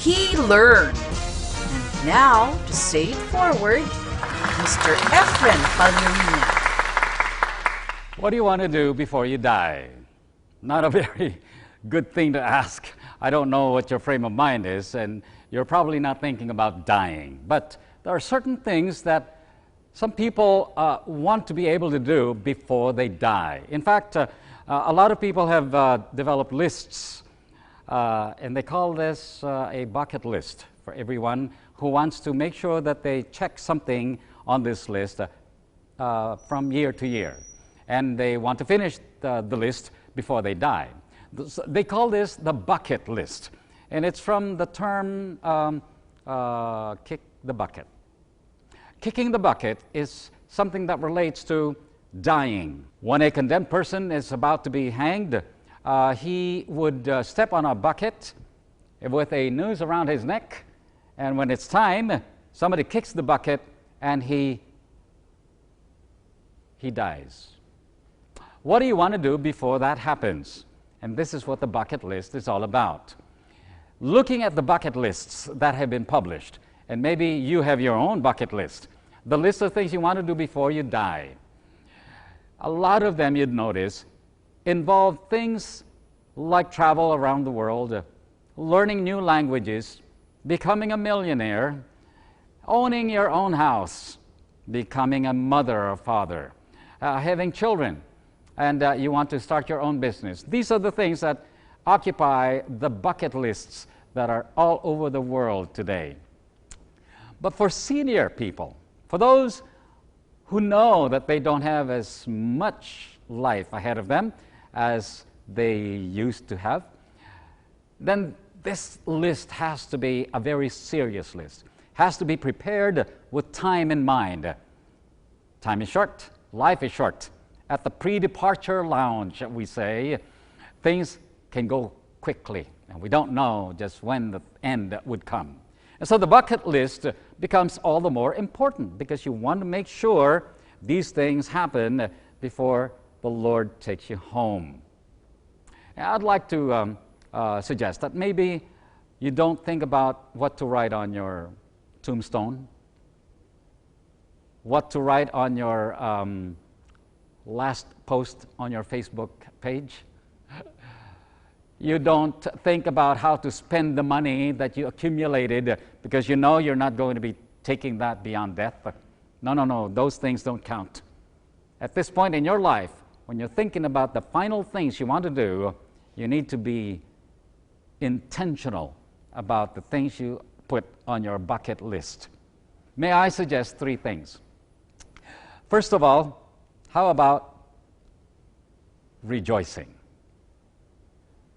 he learned. And now, to say it forward, Mr. Efren Pallorina. What do you want to do before you die? Not a very good thing to ask. I don't know what your frame of mind is, and you're probably not thinking about dying. But there are certain things that some people want to be able to do before they die. In fact, a lot of people have developed lists, and they call this a bucket list for everyone who wants to make sure that they check something on this list from year to year. And they want to finish the list before they die. They call this the bucket list. And it's from the term kick the bucket. Kicking the bucket is something that relates to dying. When a condemned person is about to be hanged, he would step on a bucket with a noose around his neck, and when it's time, somebody kicks the bucket and he dies. What do you want to do before that happens? And this is what the bucket list is all about. Looking at the bucket lists that have been published, and maybe you have your own bucket list, the list of things you want to do before you die. A lot of them, you'd notice, involve things like travel around the world, learning new languages, becoming a millionaire, owning your own house, becoming a mother or father, having children, and you want to start your own business. These are the things that occupy the bucket lists that are all over the world today. But for senior people, for those who know that they don't have as much life ahead of them as they used to have, then this list has to be a very serious list. Has to be prepared with time in mind. Time is short, life is short. At the pre-departure lounge, we say, things can go quickly, and we don't know just when the end would come. And so the bucket list becomes all the more important because you want to make sure these things happen before the Lord takes you home. And I'd like to suggest that maybe you don't think about what to write on your tombstone, what to write on your last post on your Facebook page. You don't think about how to spend the money that you accumulated because you know you're not going to be taking that beyond death. No, those things don't count. At this point in your life, when you're thinking about the final things you want to do, you need to be intentional about the things you put on your bucket list. May I suggest 3 things? First of all, how about rejoicing?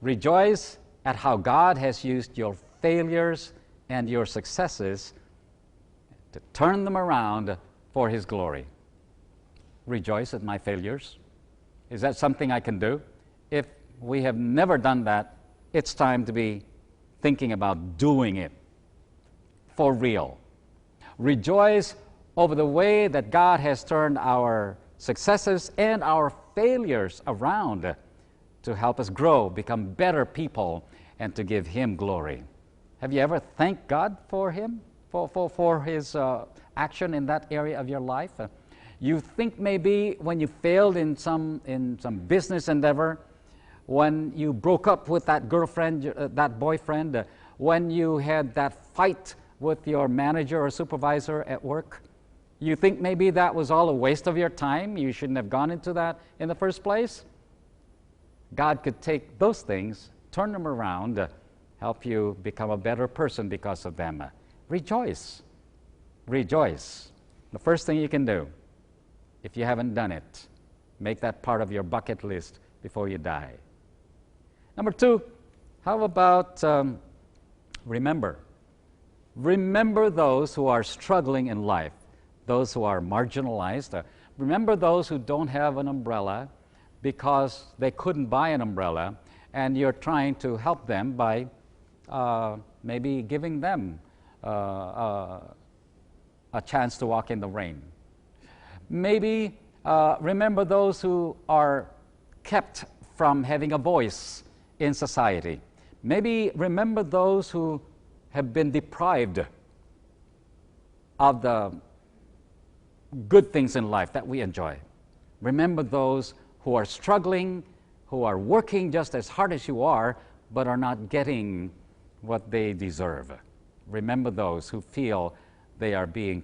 Rejoice at how God has used your failures and your successes to turn them around for His glory. Rejoice at my failures. Is that something I can do? If we have never done that, it's time to be thinking about doing it for real. Rejoice over the way that God has turned our successes and our failures around to help us grow, become better people, and to give Him glory. Have you ever thanked God for Him, for His action in that area of your life? You think maybe when you failed in some business endeavor, when you broke up with that girlfriend, that boyfriend, when you had that fight with your manager or supervisor at work, you think maybe that was all a waste of your time? You shouldn't have gone into that in the first place? God could take those things, turn them around, help you become a better person because of them. Rejoice. Rejoice. The first thing you can do, if you haven't done it, make that part of your bucket list before you die. Number 2, how about remember? Remember those who are struggling in life, those who are marginalized. Remember those who don't have an umbrella because they couldn't buy an umbrella, and you're trying to help them by maybe giving them a chance to walk in the rain. Maybe remember those who are kept from having a voice in society. Maybe remember those who have been deprived of the good things in life that we enjoy. Remember those who are struggling, who are working just as hard as you are, but are not getting what they deserve. Remember those who feel they are being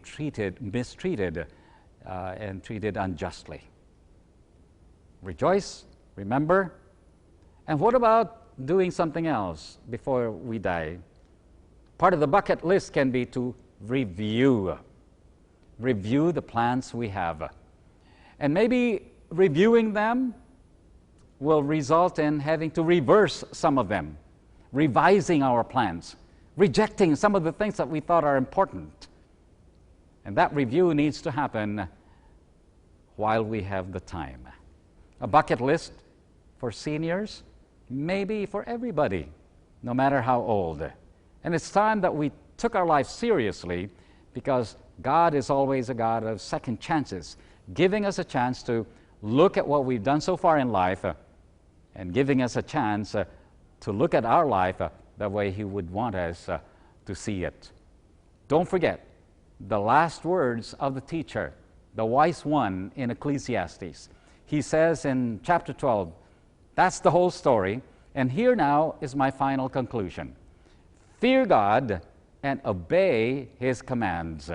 mistreated, and treated unjustly. Rejoice, remember. And what about doing something else before we die? Part of the bucket list can be to review the plans we have. And maybe reviewing them will result in having to reverse some of them, revising our plans, rejecting some of the things that we thought are important. And that review needs to happen while we have the time. A bucket list for seniors, maybe for everybody, no matter how old. And it's time that we took our life seriously, because God is always a God of second chances, giving us a chance to look at what we've done so far in life and giving us a chance to look at our life the way He would want us to see it. Don't forget the last words of the teacher, the wise one in Ecclesiastes. He says in chapter 12, that's the whole story, and here now is my final conclusion. Fear God and obey His commands,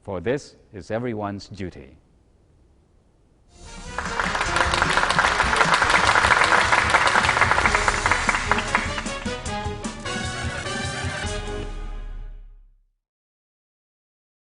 for this is everyone's duty.